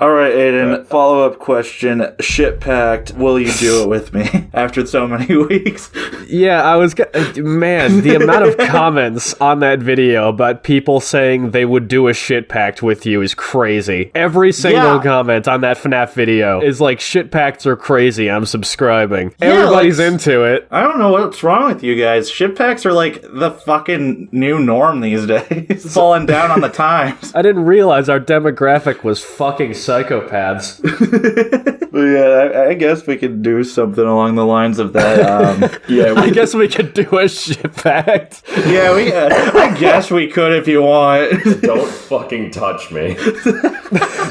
All right, Aiden, follow-up question. Shit-packed, will you do it with me after so many weeks? Yeah, man, the amount of comments on that video about people saying they would do a shit-pact with you is crazy. Every single comment on that FNAF video is like, shit-pacts are crazy, I'm subscribing. Yeah, everybody's into it. I don't know what's wrong with you guys. Shit-packs are like the fucking new norm these days. Falling down on the times. I didn't realize our demographic was fucking psychopaths. But yeah, I guess we could do something along the lines of that. I guess we could do a shit pact. Yeah, I guess we could if you want. Don't fucking touch me.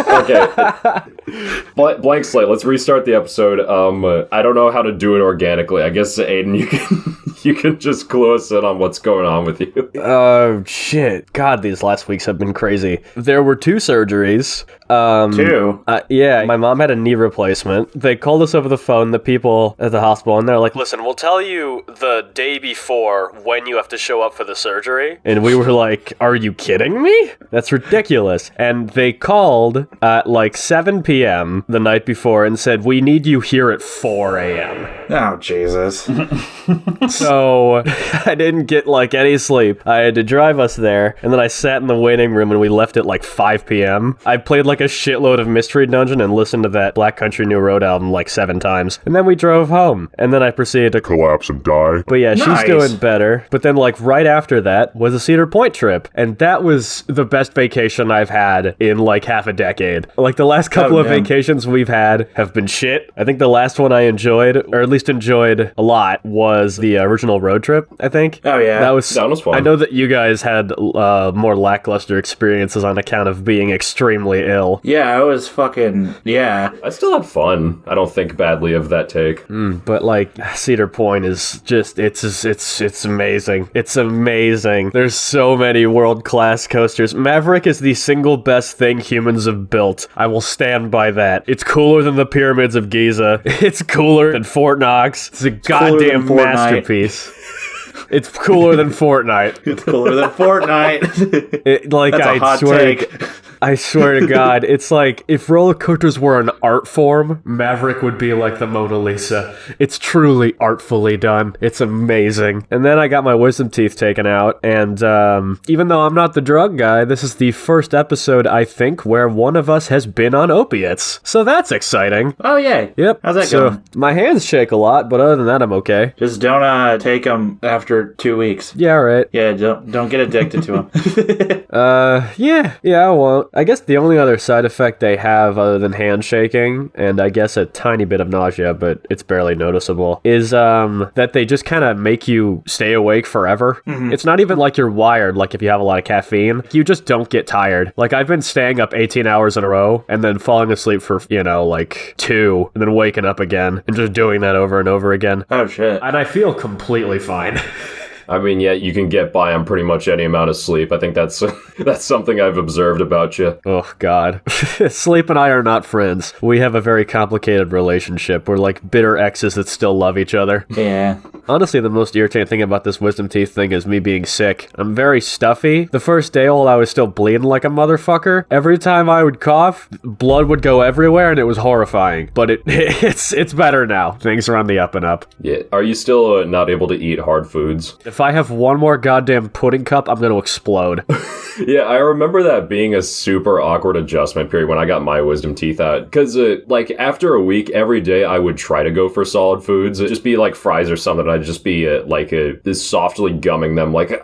Okay. Blank slate. Let's restart the episode. I don't know how to do it organically. I guess, Aiden, you can just clue us in on what's going on with you. Oh, shit. God, these last weeks have been crazy. There were 2 surgeries. 2? Yeah, my mom had a knee replacement. They called us over the phone, the people at the hospital, and they're like, listen, we'll tell you the day before when you have to show up for the surgery. And we were like, are you kidding me? That's ridiculous. And they called at like 7 p.m. the night before and said, we need you here at 4 a.m. Oh, Jesus. So I didn't get like any sleep. I had to drive us there, and then I sat in the waiting room and we left at like 5 p.m. I played like a shitload of Mystery Dungeon and listened to that Black Country New Road album like 7 times. And then we drove home. And then I proceeded to collapse and die. But yeah, she's doing better. But then like right after that was a Cedar Point trip. And that was the best vacation I've had in like half a decade. Like the last couple of vacations we've had have been shit. I think the last one I enjoyed, or at least enjoyed a lot, was the original road trip, I think. Oh yeah. That was fun. I know that you guys had more lackluster experiences on account of being extremely ill. Yeah, I was fucking, yeah. I still had fun. I don't think badly of that take. But like, Cedar Point is just, it's amazing. It's amazing. There's so many world-class coasters. Maverick is the single best thing humans have built. I will stand by that. It's cooler than the pyramids of Giza. It's cooler than Fort Knox. It's a goddamn masterpiece. It's cooler than Fortnite. It's cooler than Fortnite. That's a hot take. I swear to God, it's like, if roller coasters were an art form, Maverick would be like the Mona Lisa. It's truly artfully done. It's amazing. And then I got my wisdom teeth taken out, and even though I'm not the drug guy, this is the first episode, I think, where one of us has been on opiates. So that's exciting. Oh, yeah. Yep. How's that going? My hands shake a lot, but other than that, I'm okay. Just don't take them after 2 weeks. Yeah, right. Yeah, don't get addicted to them. Yeah, I won't. I guess the only other side effect they have, other than handshaking, and I guess a tiny bit of nausea, but it's barely noticeable, is that they just kind of make you stay awake forever. Mm-hmm. It's not even like you're wired, like if you have a lot of caffeine. You just don't get tired. Like, I've been staying up 18 hours in a row, and then falling asleep for, like 2, and then waking up again, and just doing that over and over again. Oh, shit. And I feel completely fine. I mean, yeah, you can get by on pretty much any amount of sleep. I think that's something I've observed about you. Oh, God. Sleep and I are not friends. We have a very complicated relationship. We're like bitter exes that still love each other. Yeah. Honestly, the most irritating thing about this wisdom teeth thing is me being sick. I'm very stuffy. The first day old, I was still bleeding like a motherfucker. Every time I would cough, blood would go everywhere, and it was horrifying. But it's better now. Things are on the up and up. Yeah. Are you still not able to eat hard foods? If I have one more goddamn pudding cup, I'm going to explode. Yeah, I remember that being a super awkward adjustment period when I got my wisdom teeth out. Because, after a week, every day I would try to go for solid foods. It'd just be like fries or something. I'd just be softly gumming them like,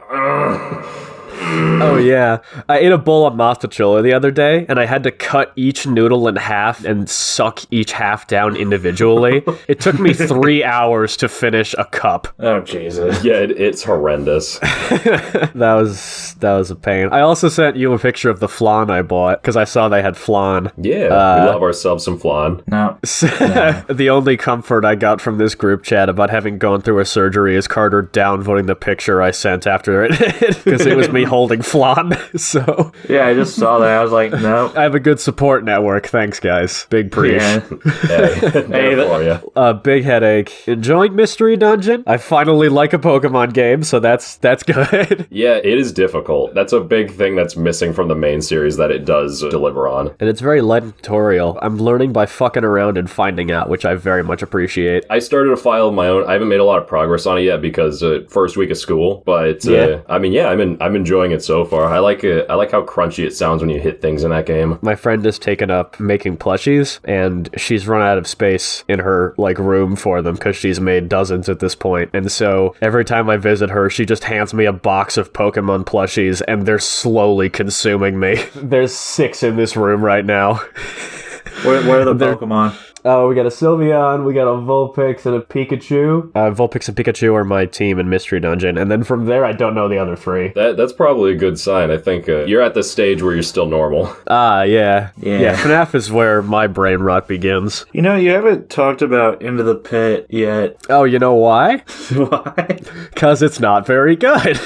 Oh, yeah. I ate a bowl of mozzarella the other day, and I had to cut each noodle in half and suck each half down individually. It took me 3 hours to finish a cup. Oh, Jesus. Yeah, it's horrendous. That was a pain. I also sent you a picture of the flan I bought, because I saw they had flan. Yeah, we love ourselves some flan. No. The only comfort I got from this group chat about having gone through a surgery is Carter downvoting the picture I sent after it, because it was me holding flan. So Yeah, I just saw that. I was like, no. I have a good support network. Thanks, guys. Big preach. Yeah. Hey, there for you. Big headache. Enjoying Mystery Dungeon? I finally like a Pokemon game, so that's good. Yeah, it is difficult. That's a big thing that's missing from the main series that it does deliver on. And it's very light tutorial. I'm learning by fucking around and finding out, which I very much appreciate. I started a file of my own. I haven't made a lot of progress on it yet because first week of school, but I'm enjoying it so far. I like it. I like how crunchy it sounds when you hit things in that game. My friend has taken up making plushies, and she's run out of space in her room for them because she's made dozens at this point. And so every time I visit her, she just hands me a box of Pokemon plushies, and they're slowly consuming me. There's 6 in this room right now. Where are the Pokemon? Oh, we got a Sylveon, we got a Vulpix, and a Pikachu. Vulpix and Pikachu are my team in Mystery Dungeon, and then from there, I don't know the other 3. That's probably a good sign. I think you're at the stage where you're still normal. Yeah. FNAF is where my brain rot begins. You know, you haven't talked about Into the Pit yet. Oh, you know why? Why? Because it's not very good.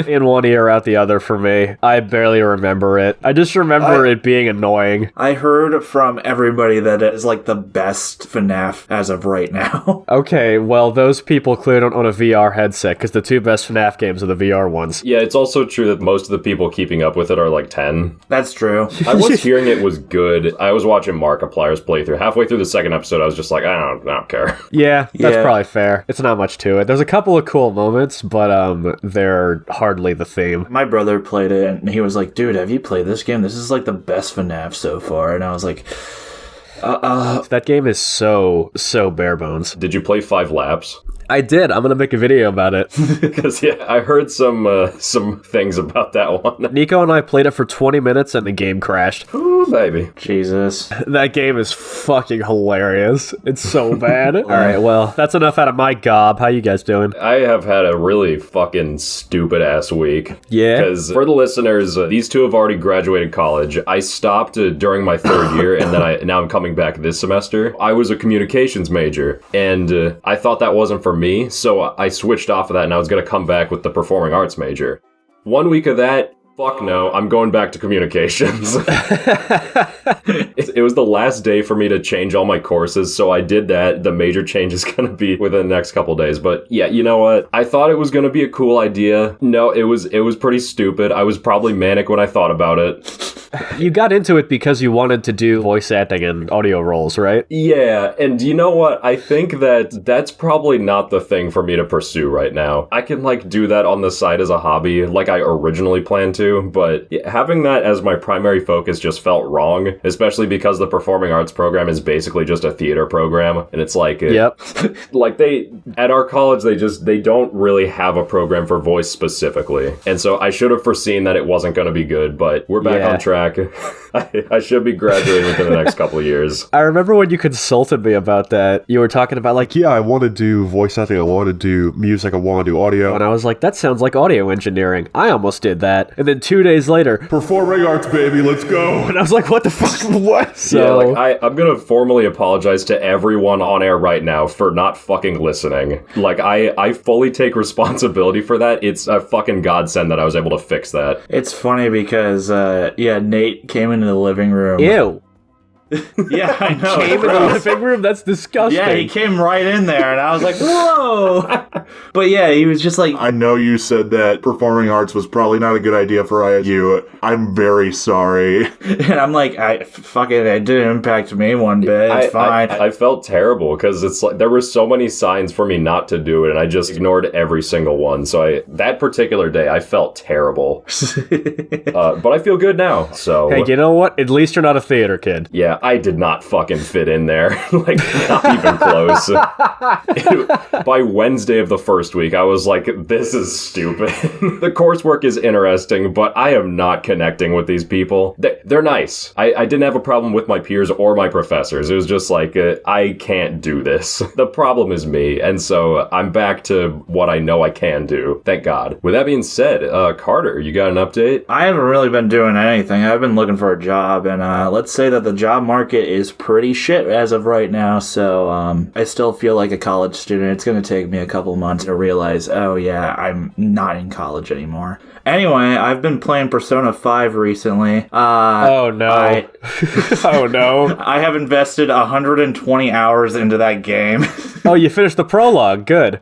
In one ear, out the other for me. I barely remember it. I just remember it being annoying. I heard from everybody that it is like the best FNAF as of right now. Okay, well, those people cleared on a VR headset, because the 2 best FNAF games are the VR ones. Yeah, it's also true that most of the people keeping up with it are like 10. That's true. I was hearing it was good. I was watching Markiplier's playthrough. Halfway through the second episode, I was just like, I don't care. Yeah, that's probably fair. It's not much to it. There's a couple of cool moments, but they're hardly the theme. My brother played it, and he was like, dude, have you played this game? This is like the best FNAF so far. And I was like... That game is so bare bones. Did you play 5 Laps? I did. I'm gonna make a video about it. Because I heard some things about that one. Nico and I played it for 20 minutes and the game crashed. Ooh, baby. Jesus. That game is fucking hilarious. It's so bad. All right, well, that's enough out of my gob. How you guys doing? I have had a really fucking stupid ass week. Yeah? Because for the listeners, these 2 have already graduated college. I stopped during my 3rd year, and now I'm coming back this semester. I was a communications major, and I thought that wasn't for me, so I switched off of that, and I was going to come back with the performing arts major. 1 week of that, fuck no, I'm going back to communications. It was the last day for me to change all my courses, so I did that. The major change is going to be within the next couple days. But yeah, you know what? I thought it was going to be a cool idea. No, it was pretty stupid. I was probably manic when I thought about it. You got into it because you wanted to do voice acting and audio roles, right? Yeah, and you know what? I think that's probably not the thing for me to pursue right now. I can do that on the side as a hobby like I originally planned to, but having that as my primary focus just felt wrong, especially because the performing arts program is basically just a theater program, and it's yep. At our college, they don't really have a program for voice specifically, and so I should have foreseen that it wasn't going to be good, but we're back on track. I should be graduating within the next couple of years. I remember when you consulted me about that, you were talking about yeah, I want to do voice acting, I want to do music, I want to do audio. And I was like, that sounds like audio engineering. I almost did that. And then 2 days later, Performing arts, baby, let's go. and I was like, what the fuck? What? So, yeah, I'm gonna formally apologize to everyone on air right now for not fucking listening. I fully take responsibility for that. It's a fucking godsend that I was able to fix that. It's funny because, Nate came into the living room. Ew. Yeah, I know. Came in the living room? That's disgusting. Yeah, he came right in there, and I was like, whoa! But yeah, he was just like... I know you said that performing arts was probably not a good idea for ISU. I'm very sorry. And I'm like, it didn't impact me one bit. It's fine. I felt terrible, because it's there were so many signs for me not to do it, and I just ignored every single one. So that particular day, I felt terrible. But I feel good now, so... Hey, you know what? At least you're not a theater kid. Yeah, I did not fucking fit in there. Not even close. By Wednesday of the first week, I was like, this is stupid. The coursework is interesting, but I am not connecting with these people. They're nice. I didn't have a problem with my peers or my professors. It was just I can't do this. The problem is me, and so I'm back to what I know I can do. Thank God. With that being said, Carter, you got an update? I haven't really been doing anything. I've been looking for a job, and let's say that the job market is pretty shit as of right now, so I still feel like a college student. It's going to take me a couple months to realize, oh yeah, I'm not in college anymore. Anyway, I've been playing Persona 5 recently. Oh no. Oh no. I have invested 120 hours into that game. Oh, you finished the prologue. Good.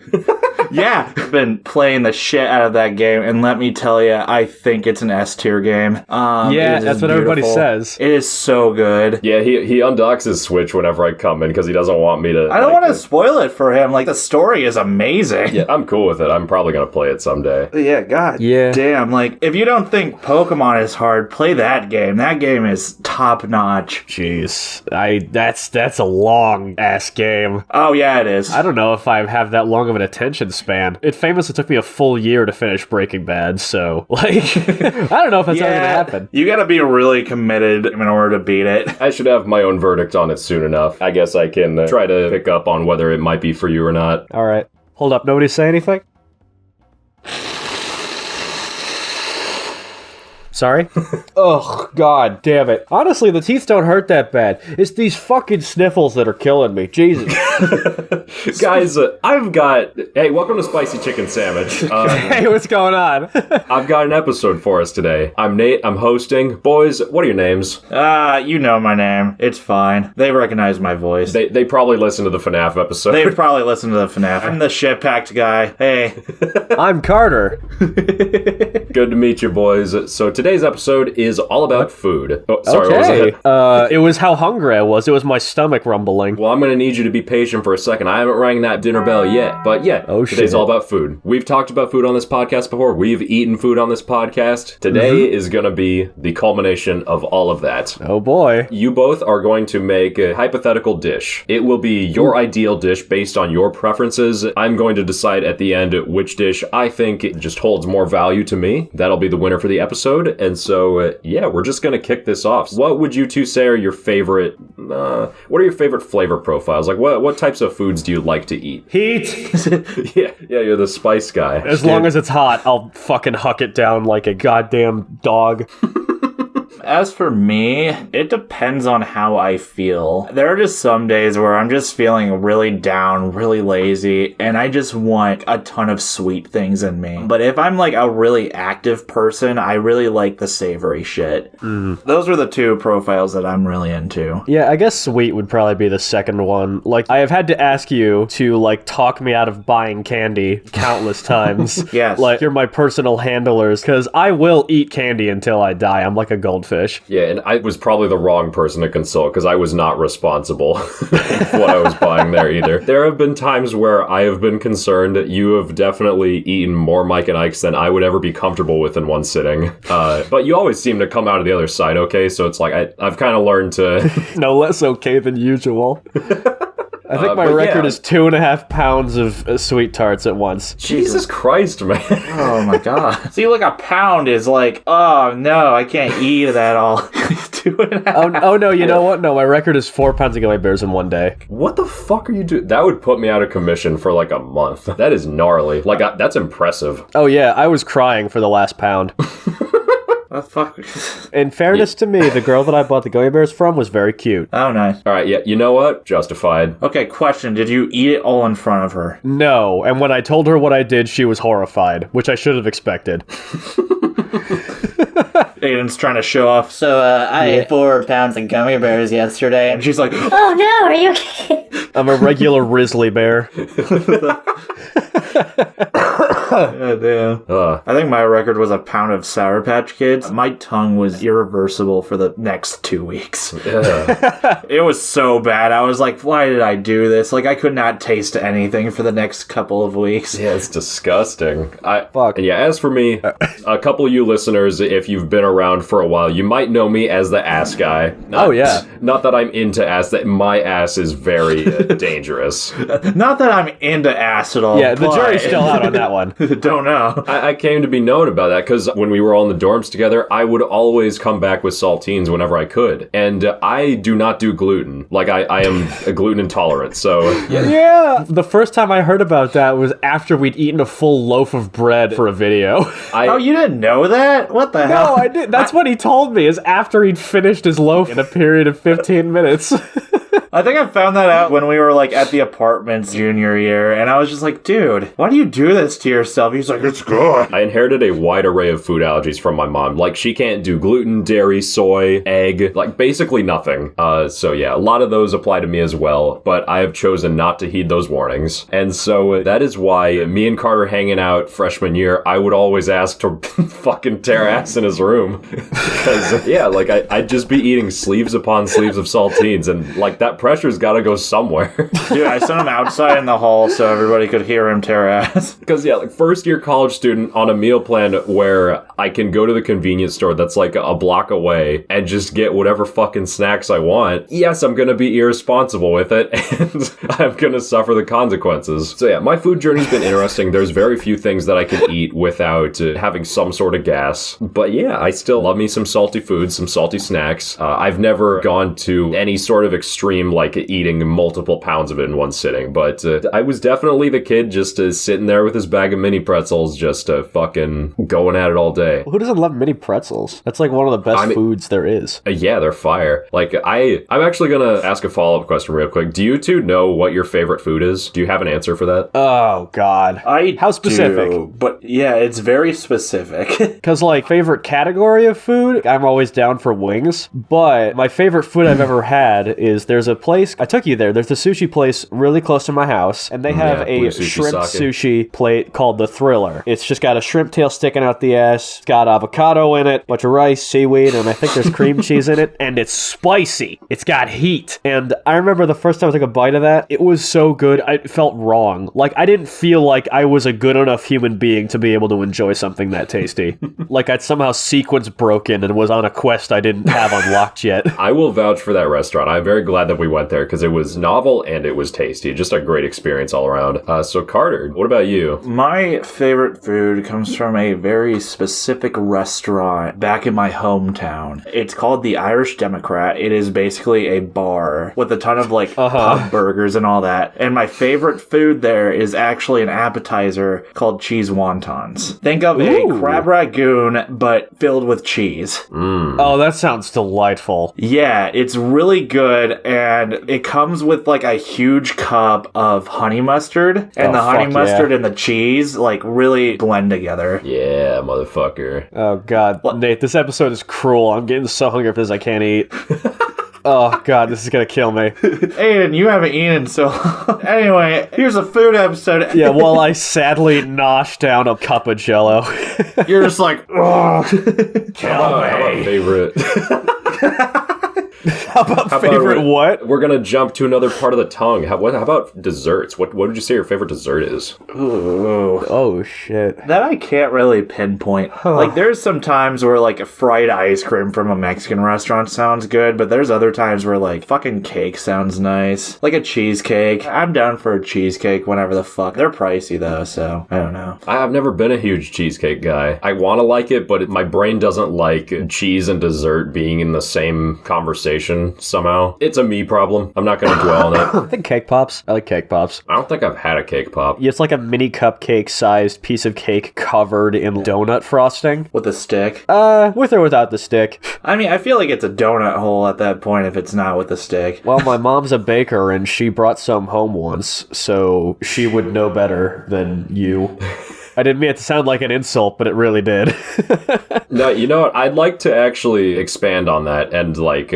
Yeah, I've been playing the shit out of that game, and let me tell you, I think it's an S-tier game. Yeah, that's what everybody says. It is so good. Yeah, he undocks his Switch whenever I come in because he doesn't want me to... I don't want to spoil it for him. Like, the story is amazing. Yeah, I'm cool with it. I'm probably going to play it someday. Yeah, God. Yeah. Damn, like, if you don't think Pokemon is hard, play that game. That game is top-notch. Jeez. That's a long-ass game. Oh, yeah, it is. I don't know if I have that long of an attention span. It famously took me a full year to finish Breaking Bad, so, like, I don't know if that's ever gonna happen. You gotta be really committed in order to beat it. I should have my own verdict on it soon enough. I guess I can try to pick up on whether it might be for you or not. Alright. Hold up, nobody say anything? Sorry? Oh, god damn it. Honestly, the teeth don't hurt that bad. It's these fucking sniffles that are killing me. Jesus. Guys, I've got... Hey, welcome to Spicy Chicken Sandwich. Hey, what's going on? I've got an episode for us today. I'm Nate, I'm hosting. Boys, what are your names? You know my name. It's fine. They recognize my voice. They probably listened to the FNAF episode. They've probably listened to the FNAF. I'm the shit-packed guy. Hey. I'm Carter. Good to meet you, boys. So today's episode is all about food. Oh, sorry, what was it? It was how hungry I was. It was my stomach rumbling. Well, I'm going to need you to be patient for a second. I haven't rang that dinner bell yet. But yeah, today's all about food. We've talked about food on this podcast before. We've eaten food on this podcast. Today is going to be the culmination of all of that. Oh boy. You both are going to make a hypothetical dish. It will be your ideal dish based on your preferences. I'm going to decide at the end which dish I think it just holds more value to me. That'll be the winner for the episode. And so, yeah, we're just going to kick this off. What would you two say are your favorite, what are your favorite flavor profiles? Like, what types of foods do you like to eat? Heat. Yeah, you're the spice guy. As long as it's hot, I'll fucking huck it down like a goddamn dog. As for me, it depends on how I feel. There are just some days where I'm just feeling really down, really lazy, and I just want a ton of sweet things in me. But if I'm like a really active person, I really like the savory shit. Those are the two profiles that I'm really into. Yeah, I guess sweet would probably be the second one. Like, I have had to ask you to, like, talk me out of buying candy countless times. Yes. Like, you're my personal handlers, because I will eat candy until I die. I'm like a goldfish. Yeah, and I was probably the wrong person to consult because I was not responsible for what I was buying there either. There have been times where I have been concerned that you have definitely eaten more Mike and Ike's than I would ever be comfortable with in one sitting. But you always seem to come out of the other side okay, so it's like I've kind of learned to... No less okay than usual. I think my record is 2.5 pounds of sweet tarts at once. Jesus Christ, man. Oh my god. See, like a pound is like, oh no, I can't eat that all. 2.5. Oh no, you know what? No, my record is 4 pounds of gummy bears in one day. What the fuck are you doing? That would put me out of commission for like a month. That is gnarly. Like, that's impressive. Oh yeah, I was crying for the last pound. What the fuck? In fairness to me, the girl that I bought the gummy bears from was very cute. Oh, nice. All right, yeah, you know what? Justified. Okay, question. Did you eat it all in front of her? No, and when I told her what I did, she was horrified, which I should have expected. Aiden's trying to show off. So, I ate 4 pounds of gummy bears yesterday. And she's like, Oh no, are you okay? I'm a regular Risley bear. yeah, damn. I think my record was a pound of Sour Patch Kids. My tongue was irreversible for the next 2 weeks. Yeah. It was so bad. I was like, why did I do this? Like, I could not taste anything for the next couple of weeks. Yeah, it's disgusting. Fuck. And yeah, as for me, a couple of you listeners, if you've been around for a while, you might know me as the ass guy. Oh, yeah. Not that I'm into ass, that my ass is very dangerous. Not that I'm into ass at all. Yeah, the but... jury's still out on that one. Don't know. I came to be known about that because when we were all in the dorms together, I would always come back with saltines whenever I could. And I do not do gluten. Like, I am a gluten intolerant, so... Yeah. The first time I heard about that was after we'd eaten a full loaf of bread for a video. Oh, you didn't know that? What the hell? No, I did. That's what he told me, is after he'd finished his loaf in a period of 15 minutes. I think I found that out when we were like at the apartments junior year, and I was just like, dude, why do you do this to yourself? He's like, it's good. I inherited a wide array of food allergies from my mom. Like, she can't do gluten, dairy, soy, egg, like basically nothing. So yeah, a lot of those apply to me as well, but I have chosen not to heed those warnings. And so that is why me and Carter hanging out freshman year, I would always ask to fucking tear ass in his room. Because yeah, like I'd just be eating sleeves upon sleeves of saltines, and like that pressure's gotta go somewhere. Dude, I sent him outside in the hall so everybody could hear him tear ass. Because yeah, like first year college student on a meal plan where I can go to the convenience store that's like a block away and just get whatever fucking snacks I want. Yes, I'm gonna be irresponsible with it, and I'm gonna suffer the consequences. So yeah, my food journey's been interesting. There's very few things that I can eat without having some sort of gas. But yeah, I still love me some salty food, some salty snacks. I've never gone to any sort of extreme like eating multiple pounds of it in one sitting, but I was definitely the kid just sitting there with his bag of mini pretzels, just fucking going at it all day. Who doesn't love mini pretzels? That's like one of the best foods there is. Yeah, they're fire. Like, I'm actually gonna ask a follow-up question real quick. Do you two know what your favorite food is? Do you have an answer for that? Oh, God. How specific? But yeah, it's very specific. Because, like, favorite category of food, I'm always down for wings, but my favorite food I've ever had is there's a place, I took you there, there's a sushi place really close to my house, and they have a shrimp sushi plate called the Thriller. It's just got a shrimp tail sticking out the ass, it's got avocado in it, bunch of rice, seaweed, and I think there's cream cheese in it, and it's spicy. It's got heat. And I remember the first time I took a bite of that, it was so good, I felt wrong. Like, I didn't feel like I was a good enough human being to be able to enjoy something that tasty. Like I'd somehow sequence broken and was on a quest I didn't have unlocked yet. I will vouch for that restaurant. I'm very glad that we went there because it was novel and it was tasty. Just a great experience all around. So Carter, what about you? My favorite food comes from a very specific restaurant back in my hometown. It's called the Irish Democrat. It is basically a bar with a ton of like pub burgers and all that. And my favorite food there is actually an appetizer called cheese wontons. Think of a crab ragoon, but filled with cheese. Oh, that sounds delightful. Yeah, it's really good, and it comes with like a huge cup of honey mustard, and the honey mustard and the cheese like really blend together. Yeah, motherfucker. Oh, God. Nate, this episode is cruel. I'm getting so hungry for this I can't eat. Oh, God, this is gonna kill me. Aiden, you haven't eaten so long. Anyway, here's a food episode. Yeah, while I sadly nosh down a cup of Jell-O. You're just like, oh, kill How about me. favorite? How about favorite what? We're gonna jump to another part of the tongue. How about desserts? What would you say your favorite dessert is? Ooh. Oh, shit. That I can't really pinpoint. Like, there's some times where, like, a fried ice cream from a Mexican restaurant sounds good, but there's other times where, like, fucking cake sounds nice. Like a cheesecake. I'm down for a cheesecake whenever the fuck. They're pricey, though, so I don't know. I've never been a huge cheesecake guy. I want to like it, but my brain doesn't like cheese and dessert being in the same conversation somehow. It's a me problem. I'm not going to dwell on it. I think cake pops. I like cake pops. I don't think I've had a cake pop. It's like a mini cupcake-sized piece of cake covered in donut frosting. With a stick? With or without the stick. I mean, I feel like it's a donut hole at that point if it's not with the stick. Well, my mom's a baker, and she brought some home once, so she would know better than you. I didn't mean it to sound like an insult, but it really did. No, you know what? I'd like to actually expand on that and, like,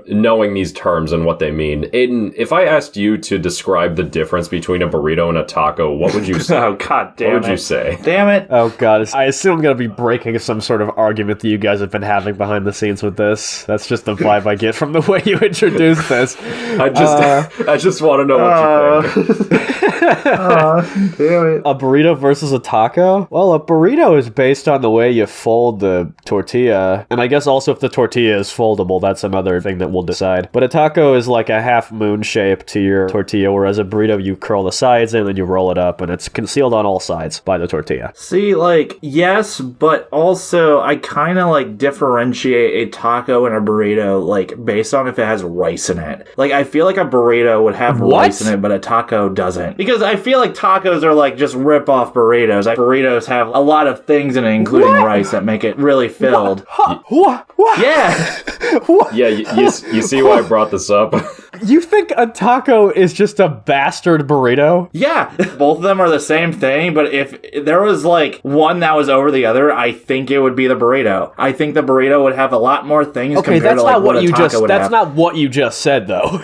knowing these terms and what they mean. Aiden, if I asked you to describe the difference between a burrito and a taco, what would you say? Oh, god damn it. What would you say? Damn it. Oh, God. I assume I'm going to be breaking some sort of argument that you guys have been having behind the scenes with this. That's just the vibe I get from the way you introduced this. I just want to know what you think. Damn it. A burrito versus a taco. taco? Well, a burrito is based on the way you fold the tortilla. And I guess also if the tortilla is foldable, that's another thing that we'll decide. But a taco is like a half moon shape to your tortilla, whereas a burrito, you curl the sides in and you roll it up, and it's concealed on all sides by the tortilla. See, like, yes, but also I kind of like differentiate a taco and a burrito, like, based on if it has rice in it. Like, I feel like a burrito would have rice in it, but a taco doesn't. Because I feel like tacos are like just rip-off burritos. Like, burritos have a lot of things in it, including rice, that make it really filled. What? Yeah. Yeah, you see why I brought this up? You think a taco is just a bastard burrito? Yeah. Both of them are the same thing, but if there was like one that was over the other, I think it would be the burrito. I think the burrito would have a lot more things compared to like what a taco would have. That's not what you just said, though.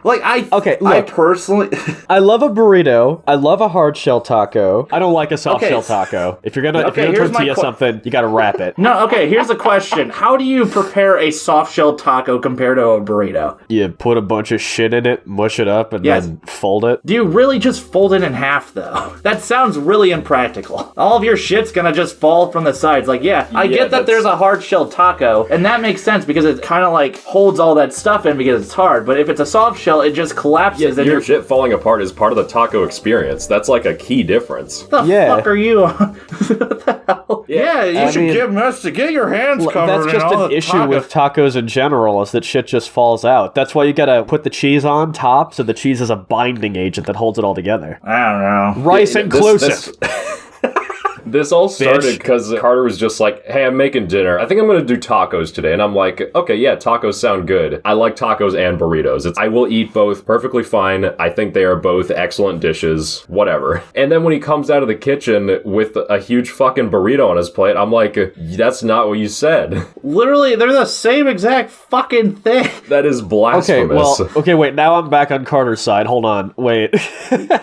Like, I personally... I love a burrito. I love a hard shell taco. I don't like a soft shell taco. If you're gonna tortilla something, you gotta wrap it. No, okay, here's the question. How do you prepare a soft shell taco compared to a burrito? You put a bunch of shit in it, mush it up, and then fold it. Do you really just fold it in half, though? That sounds really impractical. All of your shit's gonna just fall from the sides. Like, I get that there's a hard shell taco, and that makes sense because it kind of like holds all that stuff in because it's hard, but if it's a soft shell, it just collapses. Yeah, your shit falling apart is part of the taco experience. That's like a key difference. What the fuck are you on? What the hell? Yeah, you should give us to get your hands covered. That's just an issue with tacos in general, is that shit just falls out. That's why you gotta put the cheese on top, so the cheese is a binding agent that holds it all together. I don't know. Rice inclusive. This all started because Carter was just like, hey, I'm making dinner. I think I'm going to do tacos today. And I'm like, okay, yeah, tacos sound good. I like tacos and burritos. I will eat both perfectly fine. I think they are both excellent dishes, whatever. And then when he comes out of the kitchen with a huge fucking burrito on his plate, I'm like, that's not what you said. Literally, they're the same exact fucking thing. That is blasphemous. Okay, wait, now I'm back on Carter's side. Hold on, wait.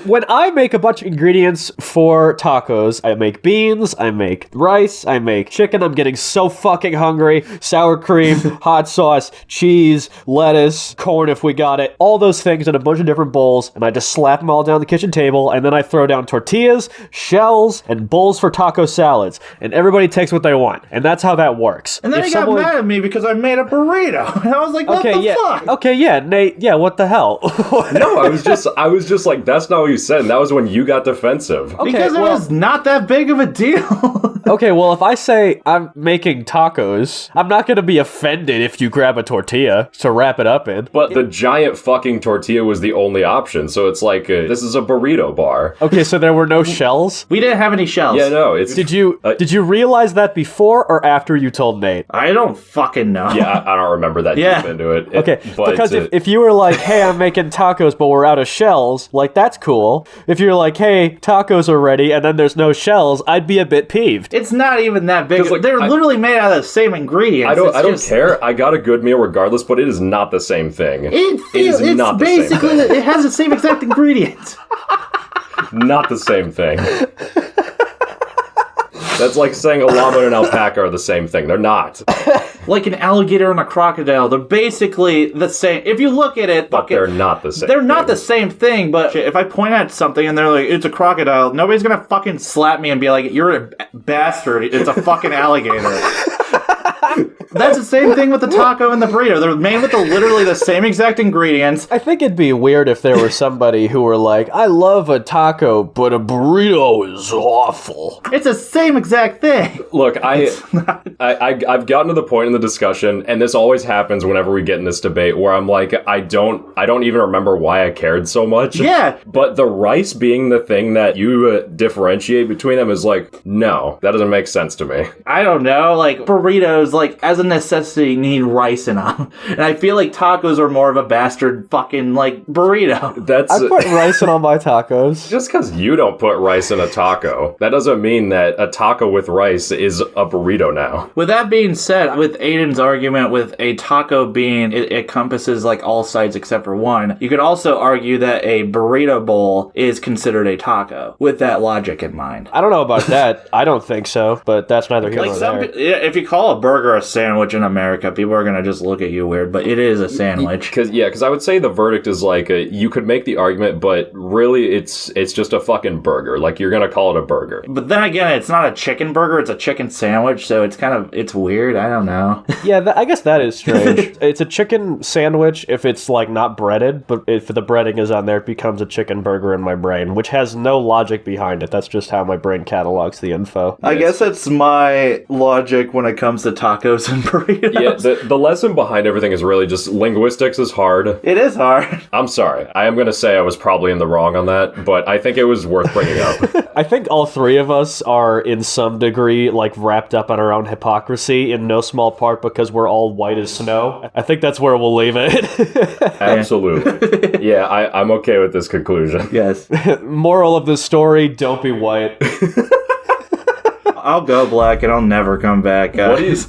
When I make a bunch of ingredients for tacos, I make beans, I make rice, I make chicken. I'm getting so fucking hungry. Sour cream, hot sauce, cheese, lettuce, corn if we got it. All those things in a bunch of different bowls, and I just slap them all down the kitchen table, and then I throw down tortillas, shells, and bowls for taco salads. And everybody takes what they want. And that's how that works. And then he got mad at me because I made a burrito. And I was like, what the fuck? Okay, yeah, Nate, what the hell? No, I was just like, that's not what you said. And that was when you got defensive. Okay, because it was not that big of a deal. Okay, well, if I say I'm making tacos, I'm not going to be offended if you grab a tortilla to wrap it up in. But the giant fucking tortilla was the only option, so it's like, this is a burrito bar. Okay, so there were no shells? We didn't have any shells. Yeah, no. Did you realize that before or after you told Nate? I don't fucking know. Yeah, I don't remember that deep into it. Okay, because if you were like, hey, I'm making tacos, but we're out of shells, like, that's cool. If you're like, hey, tacos are ready, and then there's no shells, I'd be a bit peeved. It's not even that big. Like, they're literally made out of the same ingredients. I don't care. I got a good meal regardless, but it is not the same thing. It's not the same thing. It has the same exact ingredients. Not the same thing. That's like saying a llama and an alpaca are the same thing. They're not. Like an alligator and a crocodile. They're basically the same. If you look at it... But they're not the same They're not the same thing, but if I point at something and they're like, it's a crocodile, nobody's gonna fucking slap me and be like, you're a bastard. It's a fucking alligator. That's the same thing with the taco and the burrito. They're made with literally the same exact ingredients. I think it'd be weird if there was somebody who were like, I love a taco, but a burrito is awful. It's the same exact thing. Look, I've gotten to the point in the discussion, and this always happens whenever we get in this debate, where I'm like, I don't even remember why I cared so much. Yeah. But the rice being the thing that you differentiate between them is like, no, that doesn't make sense to me. I don't know, like, burritos, like, as a necessity, need rice in them. And I feel like tacos are more of a bastard fucking, like, burrito. I put rice in all my tacos. Just because you don't put rice in a taco, that doesn't mean that a taco with rice is a burrito now. With that being said, with Aiden's argument with a taco being, it encompasses, like, all sides except for one, you could also argue that a burrito bowl is considered a taco, with that logic in mind. I don't know about that. I don't think so, but that's neither here nor there. If you call a burrito burger a sandwich in America, people are gonna just look at you weird, but it is a sandwich. Because I would say the verdict is like, you could make the argument, but really it's just a fucking burger. Like, you're gonna call it a burger. But then again, it's not a chicken burger, it's a chicken sandwich, so it's weird. I don't know. Yeah, I guess that is strange. It's a chicken sandwich if it's, like, not breaded, but if the breading is on there, it becomes a chicken burger in my brain, which has no logic behind it. That's just how my brain catalogs the info. I guess that's my logic when it comes to tacos and burritos. Yeah, the lesson behind everything is really just linguistics is hard. It is hard. I'm sorry. I am going to say I was probably in the wrong on that, but I think it was worth bringing up. I think all three of us are, in some degree, like, wrapped up in our own hypocrisy, in no small part because we're all white as snow. I think that's where we'll leave it. Absolutely. Yeah, I'm okay with this conclusion. Yes. Moral of the story, don't be white. I'll go black and I'll never come back, guys.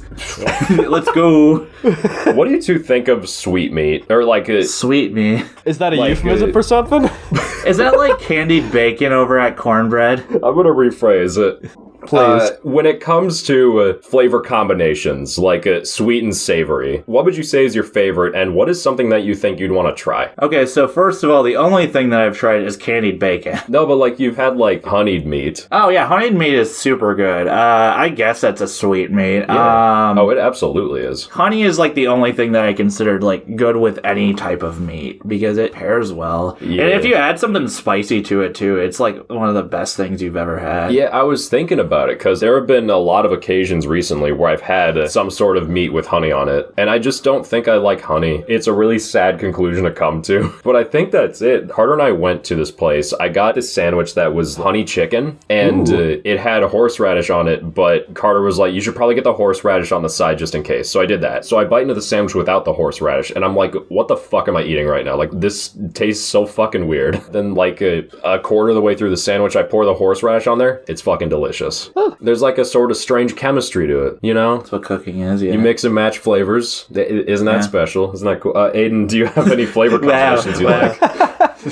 Let's go. What do you two think of sweetmeat? Or like Sweet me. Is that a Like, euphemism for something? Is that like candied bacon over at cornbread? I'm going to rephrase it. Please. When it comes to flavor combinations, like sweet and savory, what would you say is your favorite, and what is something that you think you'd want to try? Okay, so first of all, the only thing that I've tried is candied bacon. No, but like you've had like honeyed meat. Oh yeah, honeyed meat is super good. I guess that's a sweet meat. Yeah. Oh, it absolutely is. Honey is like the only thing that I considered like good with any type of meat because it pairs well. Yeah. And if you add something spicy to it too, it's like one of the best things you've ever had. Yeah, I was thinking about it because there have been a lot of occasions recently where I've had some sort of meat with honey on it, and I just don't think I like honey. It's a really sad conclusion to come to, but I think that's it. Carter and I went to this place. I got this sandwich that was honey chicken, and it had a horseradish on it, but Carter was like, you should probably get the horseradish on the side just in case. So I did that. So I bite into the sandwich without the horseradish, and I'm like, what the fuck am I eating right now? Like, this tastes so fucking weird. Then like a quarter of the way through the sandwich, I pour the horseradish on there. It's fucking delicious. There's like a sort of strange chemistry to it, you know? That's what cooking is, yeah. You mix and match flavors. Isn't that special? Isn't that cool? Aiden, do you have any flavor combinations you like?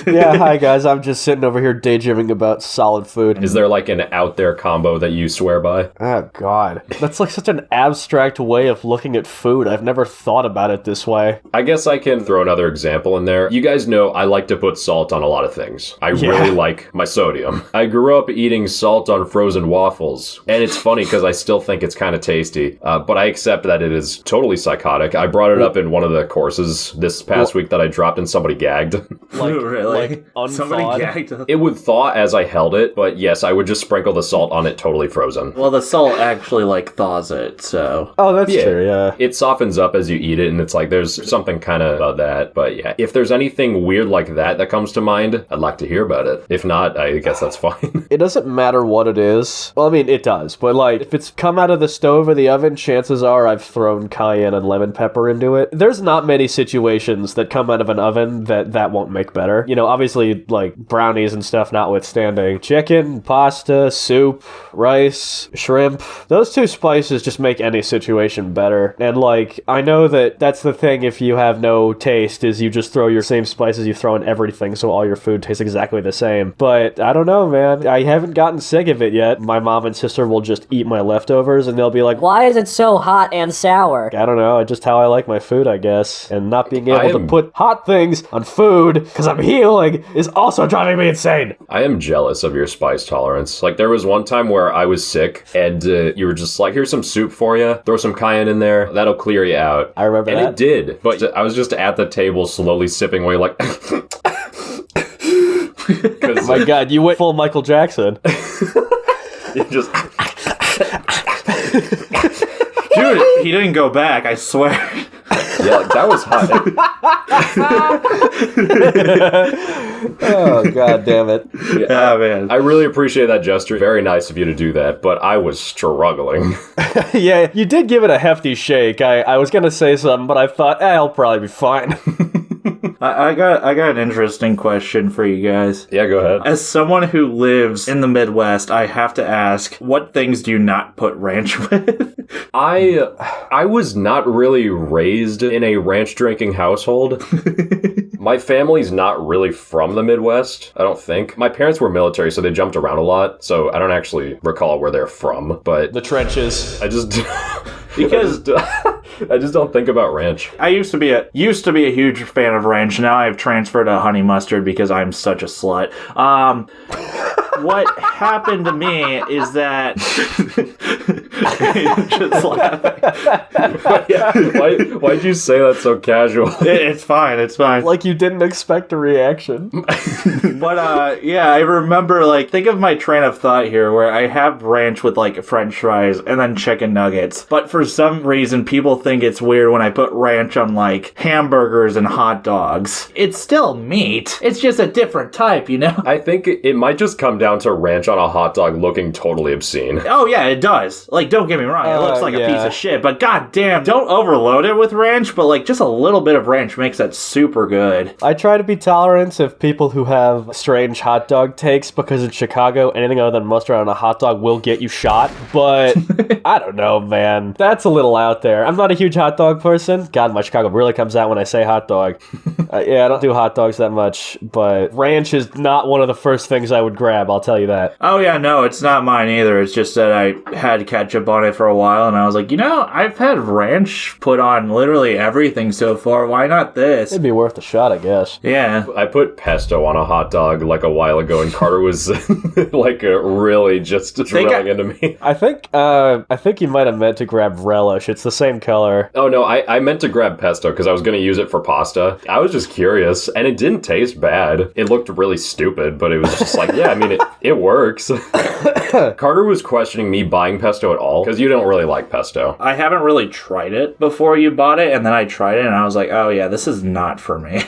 Yeah, hi guys. I'm just sitting over here daydreaming about solid food. Is there like an out there combo that you swear by? Oh, God. That's like such an abstract way of looking at food. I've never thought about it this way. I guess I can throw another example in there. You guys know I like to put salt on a lot of things. I really like my sodium. I grew up eating salt on frozen waffles, and it's funny because I still think it's kind of tasty, but I accept that it is totally psychotic. I brought it up in one of the courses this past week that I dropped and somebody gagged. Like Somebody unthawed. gagged. It would thaw as I held it, but yes, I would just sprinkle the salt on it totally frozen. Well, the salt actually like thaws it, so. Oh, that's true, yeah. It softens up as you eat it, and it's like there's something kind of about that. But yeah, if there's anything weird like that comes to mind, I'd like to hear about it. If not, I guess that's fine. It doesn't matter what it is. Well, I mean, it does, but like, if it's come out of the stove or the oven, chances are I've thrown cayenne and lemon pepper into it. There's not many situations that come out of an oven that won't make better. You know, obviously, like, brownies and stuff notwithstanding. Chicken, pasta, soup, rice, shrimp. Those two spices just make any situation better. And, like, I know that that's the thing if you have no taste, is you just throw your same spices you throw in everything, so all your food tastes exactly the same. But I don't know, man. I haven't gotten sick of it yet. My mom and sister will just eat my leftovers, and they'll be like, Why is it so hot and sour? I don't know, just how I like my food, I guess. And not being able to put hot things on food because I'm healing is also driving me insane. I am jealous of your spice tolerance. Like, there was one time where I was sick, and you were just like, here's some soup for you. Throw some cayenne in there. That'll clear you out. I remember and that. it did. But I was just at the table slowly sipping away like... Oh my God, you went full Michael Jackson. You just... Dude, he didn't go back, I swear. Yeah, like, that was hot. Oh, God damn it. Yeah, Man. I really appreciate that gesture. Very nice of you to do that, but I was struggling. Yeah, you did give it a hefty shake. I was gonna say something, but I thought, I'll probably be fine. I got an interesting question for you guys. Yeah, go ahead. As someone who lives in the Midwest, I have to ask, what things do you not put ranch with? I was not really raised in a ranch drinking household. My family's not really from the Midwest, I don't think. My parents were military, so they jumped around a lot, so I don't actually recall where they're from, but... The trenches. I just... Because I just don't think about ranch. I used to be a huge fan of ranch. Now I've transferred to honey mustard because I'm such a slut. What happened to me is that just laughing. Why'd you say that so casual? It's fine. It's fine. Like you didn't expect a reaction. But yeah, I remember think of my train of thought here, where I have ranch with French fries and then chicken nuggets. But for some reason, people think it's weird when I put ranch on hamburgers and hot dogs. It's still meat. It's just a different type, you know. I think it might just come down to ranch on a hot dog looking totally obscene. Oh yeah, it does. Don't get me wrong, it looks like a piece of shit. But goddamn, don't overload it with ranch. But just a little bit of ranch makes that super good. I try to be tolerant of people who have strange hot dog takes, because in Chicago, anything other than mustard on a hot dog will get you shot. But I don't know, man. That's a little out there. I'm not a huge hot dog person. God, my Chicago really comes out when I say hot dog. Yeah, I don't do hot dogs that much, but ranch is not one of the first things I would grab, I'll tell you that. Oh yeah, no, it's not mine either. It's just that I had ketchup on it for a while, and I was like, I've had ranch put on literally everything so far. Why not this? It'd be worth a shot, I guess. Yeah. I put pesto on a hot dog a while ago, and Carter was really just drilling into me. I think you might have meant to grab relish. It's the same color. Oh no, I meant to grab pesto because I was going to use it for pasta. I was just curious, and it didn't taste bad. It looked really stupid, but it was just yeah, I mean, it works. Carter was questioning me buying pesto at all, because you don't really like pesto. I haven't really tried it before you bought it, and then I tried it, and I was like, oh yeah, this is not for me.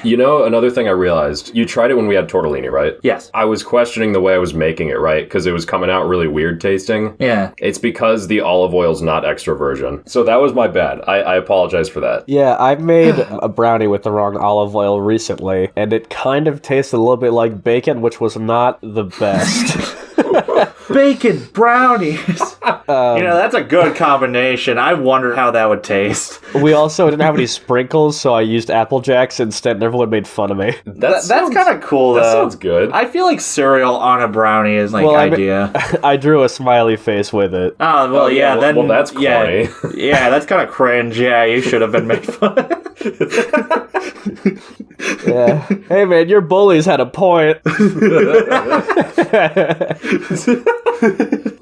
Another thing I realized, you tried it when we had tortellini, right? Yes. I was questioning the way I was making it, right? Because it was coming out really weird tasting. Yeah. It's because the olive oil's not extra virgin. So that was my bad. I apologize for that. Yeah, I made a brownie with the wrong olive oil recently, and it kind of tasted a little bit like bacon, which was not the best. Bacon brownies. That's a good combination. I wondered how that would taste. We also didn't have any sprinkles, so I used Apple Jacks instead, and everyone made fun of me. That's kind of cool, though. That sounds good. I feel like cereal on a brownie is idea. I drew a smiley face with it. Oh, well, yeah, then... Well, that's corny. Yeah, that's kind of cringe. Yeah, you should have been made fun of. Yeah. Hey, man, your bullies had a point.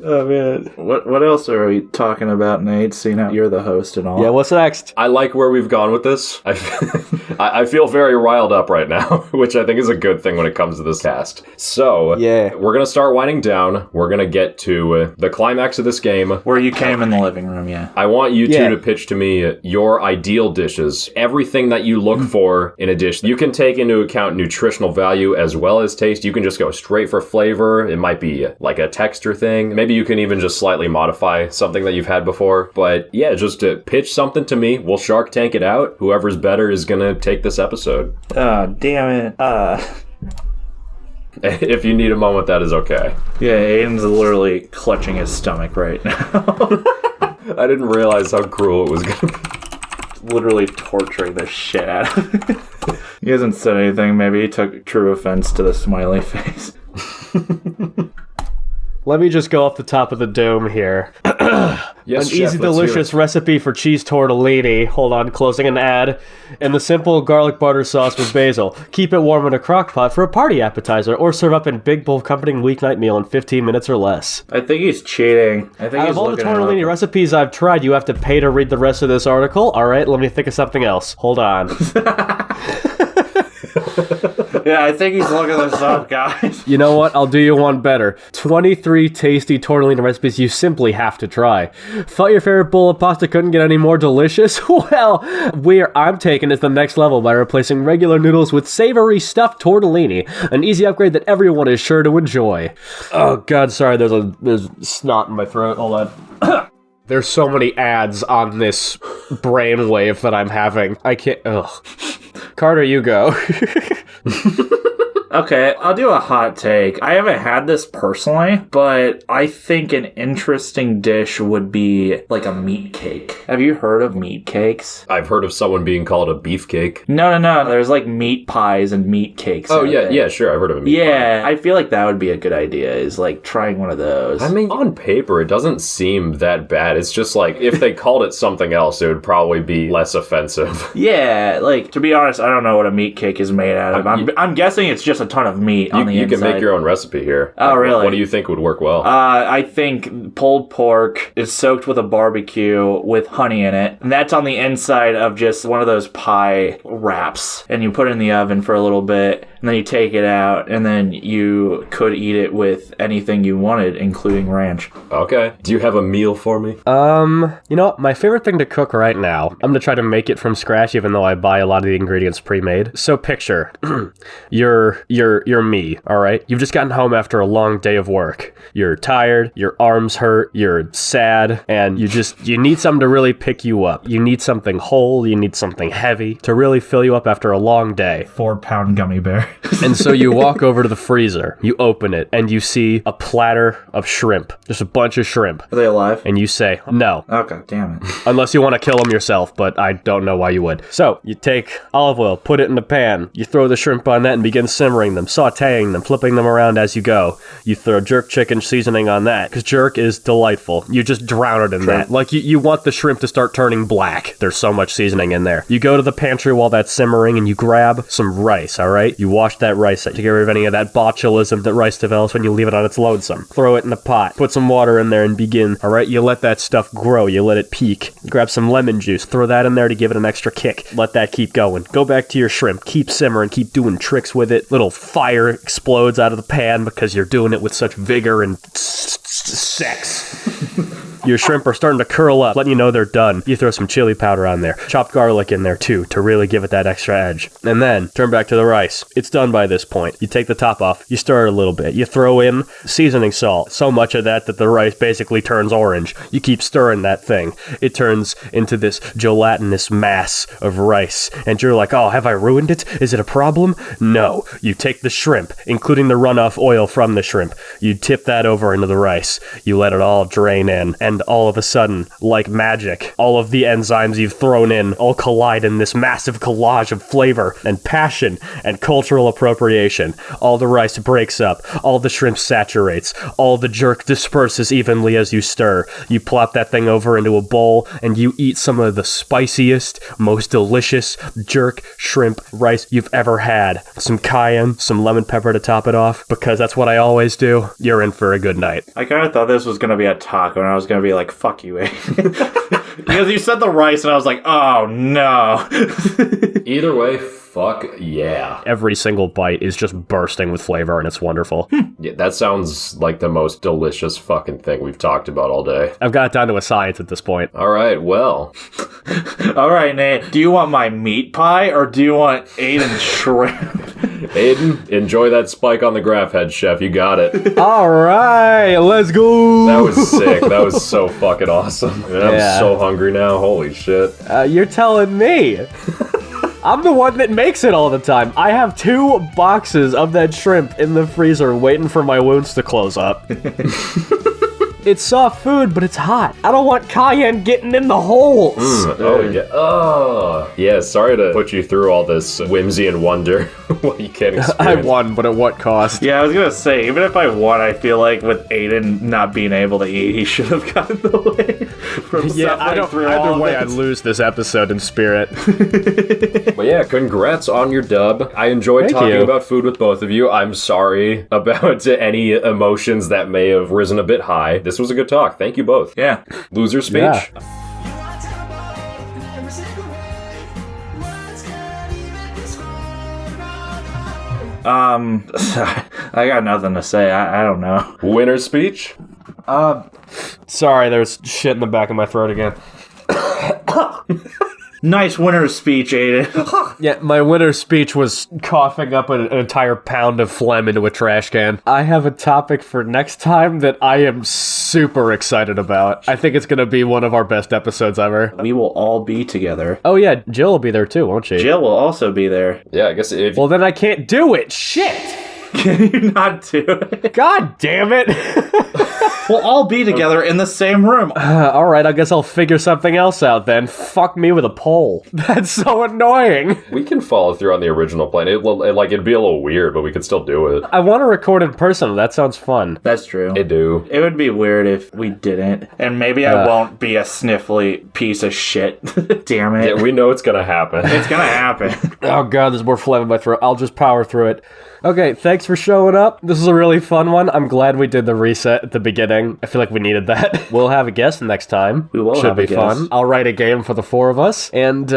Oh, man. What else are we talking about, Nate? Seeing how you're the host and all. Yeah, what's next? I like where we've gone with this. I feel very riled up right now, which I think is a good thing when it comes to this cast. So, yeah, we're going to start winding down. We're going to get to the climax of this game. Where you came in the living room, yeah. I want you two to pitch to me your ideal dishes. Everything that you look for in a dish. You can take into account nutritional value as well as taste. You can just go straight for flavor. It might be like a texture thing. Maybe you can even just slightly modify something that you've had before. But yeah, just to pitch something to me. We'll Shark Tank it out. Whoever's better is going to take this episode. Oh, damn it. If you need a moment, that is okay. Yeah, Aiden's literally clutching his stomach right now. I didn't realize how cruel it was going to be. Literally torturing the shit out of him. He hasn't said anything. Maybe he took true offense to the smiley face. Let me just go off the top of the dome here. Yes, an chef, easy, delicious recipe for cheese tortellini. Hold on, closing an ad. And the simple garlic butter sauce with basil. Keep it warm in a crock pot for a party appetizer, or serve up in big bowl accompanying weeknight meal in 15 minutes or less. I think he's cheating. I think Out of all the tortellini recipes I've tried, you have to pay to read the rest of this article. All right, let me think of something else. Hold on. Yeah, I think he's looking this up, guys. You know what? I'll do you one better. 23 tasty tortellini recipes you simply have to try. Thought your favorite bowl of pasta couldn't get any more delicious? Well, where I'm taking is the next level by replacing regular noodles with savory stuffed tortellini, an easy upgrade that everyone is sure to enjoy. Oh god, sorry, there's snot in my throat. Hold on. There's so many ads on this brainwave that I'm having. I can't. Ugh. Carter, you go. Okay, I'll do a hot take. I haven't had this personally, but I think an interesting dish would be like a meat cake. Have you heard of meat cakes? I've heard of someone being called a beefcake. No. There's like meat pies and meat cakes. Oh, yeah, sure. I've heard of a meat pie. Yeah, I feel like that would be a good idea, is like trying one of those. I mean, on paper, it doesn't seem that bad. It's just like, if they called it something else, it would probably be less offensive. Yeah, like, to be honest, I don't know what a meat cake is made out of. I'm guessing it's just a ton of meat on the inside. You can make your own recipe here. Oh, really? What do you think would work well? I think pulled pork is soaked with a barbecue with honey in it. And that's on the inside of just one of those pie wraps. And you put it in the oven for a little bit, and then you take it out, and then you could eat it with anything you wanted, including ranch. Okay. Do you have a meal for me? You know, my favorite thing to cook right now, I'm gonna try to make it from scratch, even though I buy a lot of the ingredients pre-made. So picture, you're me, all right? You've just gotten home after a long day of work. You're tired, your arms hurt, you're sad, and you need something to really pick you up. You need something whole, you need something heavy to really fill you up after a long day. 4-pound gummy bear. And so you walk over to the freezer, you open it, and you see a platter of shrimp. Just a bunch of shrimp. Are they alive? And you say, no. Okay, damn it. Unless you want to kill them yourself, but I don't know why you would. So, you take olive oil, put it in the pan, you throw the shrimp on that and begin simmering them, sauteing them, flipping them around as you go. You throw jerk chicken seasoning on that, because jerk is delightful. You just drown it in that. Like, you want the shrimp to start turning black. There's so much seasoning in there. You go to the pantry while that's simmering and you grab some rice, alright? You wash that rice to get rid of any of that botulism that rice develops when you leave it on its lonesome. Throw it in a pot, put some water in there and begin, alright? You let that stuff grow, you let it peak. You grab some lemon juice, throw that in there to give it an extra kick. Let that keep going. Go back to your shrimp, keep simmering, keep doing tricks with it. Little fire explodes out of the pan because you're doing it with such vigor and sex. Your shrimp are starting to curl up, letting you know they're done. You throw some chili powder on there. Chopped garlic in there too, to really give it that extra edge. And then, turn back to the rice. It's done by this point. You take the top off, you stir it a little bit. You throw in seasoning salt. So much of that the rice basically turns orange. You keep stirring that thing. It turns into this gelatinous mass of rice. And you're like, oh, have I ruined it? Is it a problem? No. You take the shrimp, including the runoff oil from the shrimp. You tip that over into the rice. You let it all drain in. And all of a sudden, like magic, all of the enzymes you've thrown in all collide in this massive collage of flavor and passion and cultural appropriation. All the rice breaks up, all the shrimp saturates, all the jerk disperses evenly as you stir. You plop that thing over into a bowl and you eat some of the spiciest, most delicious jerk shrimp rice you've ever had. Some cayenne, some lemon pepper to top it off, because that's what I always do. You're in for a good night. I kind of thought this was going to be a taco, and I was going to be like, fuck you, because you said the rice, and I was like, oh, no. Either way, fuck yeah. Every single bite is just bursting with flavor, and it's wonderful. Yeah, that sounds like the most delicious fucking thing we've talked about all day. I've got it down to a science at this point. All right, well. All right, Nate. Do you want my meat pie, or do you want Aiden's shrimp? Aiden, enjoy that spike on the graph head, chef. You got it. All right, let's go. That was sick. That was so fucking awesome. And I'm so hungry now. Holy shit. You're telling me. I'm the one that makes it all the time. I have 2 boxes of that shrimp in the freezer waiting for my wounds to close up. It's soft food, but it's hot. I don't want cayenne getting in the holes. Oh, yeah. Oh. Yeah, sorry to put you through all this whimsy and wonder what you can't experience. I won, but at what cost? Yeah, I was going to say, even if I won, I feel like with Aiden not being able to eat, he should have gotten away from suffering through all either way, this. I'd lose this episode in spirit. But yeah, congrats on your dub. I enjoyed talking about food with both of you. I'm sorry about any emotions that may have risen a bit high. This was a good talk. Thank you both. Yeah. Loser speech. Yeah. I got nothing to say. I don't know. Winner speech? Sorry, there's shit in the back of my throat again. Nice winner's speech, Aiden. Yeah, my winner's speech was coughing up an entire pound of phlegm into a trash can. I have a topic for next time that I am super excited about. I think it's going to be one of our best episodes ever. We will all be together. Oh yeah, Jill will be there too, won't she? Jill will also be there. Yeah, I guess if... Well, then I can't do it. Shit! Can you not do it? God damn it! We'll all be together in the same room. Alright, I guess I'll figure something else out then. Fuck me with a pole. That's so annoying. We can follow through on the original plan. It'd be a little weird, but we could still do it. I want to record in person. That sounds fun. That's true. I do. It would be weird if we didn't. And maybe I won't be a sniffly piece of shit. Damn it. Yeah, we know it's gonna happen. It's gonna happen. Oh god, there's more phlegm in my throat. I'll just power through it. Okay, thanks for showing up. This is a really fun one. I'm glad we did the reset at the beginning. I feel like we needed that. We'll have a guest next time. We will Should have be a guest. fun. I'll write a game for the four of us, and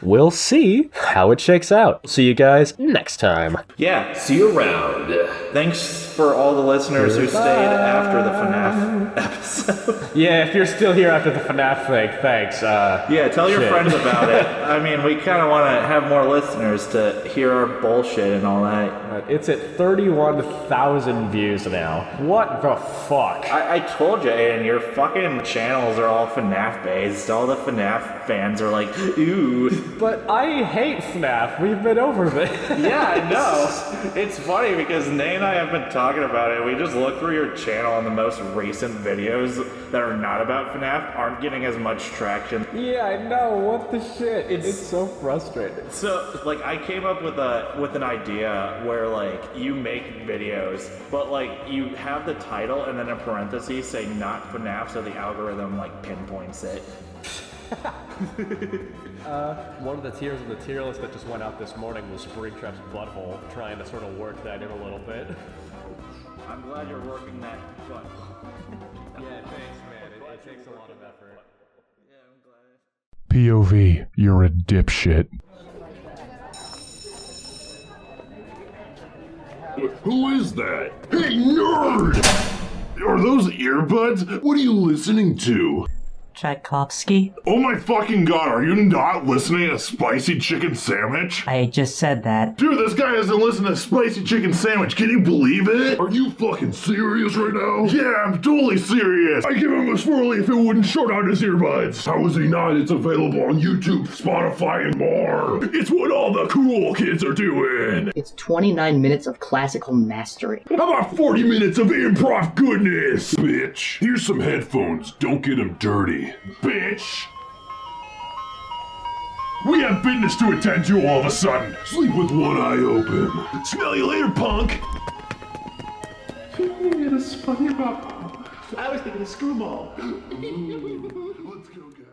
we'll see how it shakes out. See you guys next time. Yeah. See you around. Thanks for all the listeners who stayed after the FNAF episode. Yeah, if you're still here after the FNAF thing, thanks. Yeah, tell your Shit. friends about it. I mean, we kind of want to have more listeners to hear our bullshit and all that. It's at 31,000 views now. What the fuck? I told you, Aiden, your fucking channels are all FNAF based. All the FNAF fans are like, ooh. But I hate FNAF. We've been over this. Yeah, I know. It's funny because Nate and I have been talking about it. We just look through your channel and the most recent videos that are not about FNAF aren't getting as much traction. Yeah, I know. What the shit? It's so frustrating. So, like, I came up with an idea where, like, you make videos, but, like, you have the title and then in parentheses say not FNAF so the algorithm, like, pinpoints it. One of the tiers of the tier list that just went out this morning was Springtrap's Butthole, trying to sort of work that in a little bit. I'm glad you're working that butt. Yeah, thanks, man. It takes a lot of effort. Yeah, I'm glad. POV, you're a dipshit. Who is that? Hey, nerd! Are those earbuds? What are you listening to? Tchaikovsky? Oh my fucking god, are you not listening to Spicy Chicken Sandwich? I just said that. Dude, this guy hasn't listened to Spicy Chicken Sandwich. Can you believe it? Are you fucking serious right now? Yeah, I'm totally serious. I give him a swirly if it wouldn't short out his earbuds. How is he not? It's available on YouTube, Spotify, and more. It's what all the cool kids are doing. It's 29 minutes of classical mastery. How about 40 minutes of improv goodness, bitch? Here's some headphones. Don't get them dirty, bitch. We have business to attend to all of a sudden. Sleep with one eye open. Smell you later, punk. I was thinking of Screwball. Let's go, guys.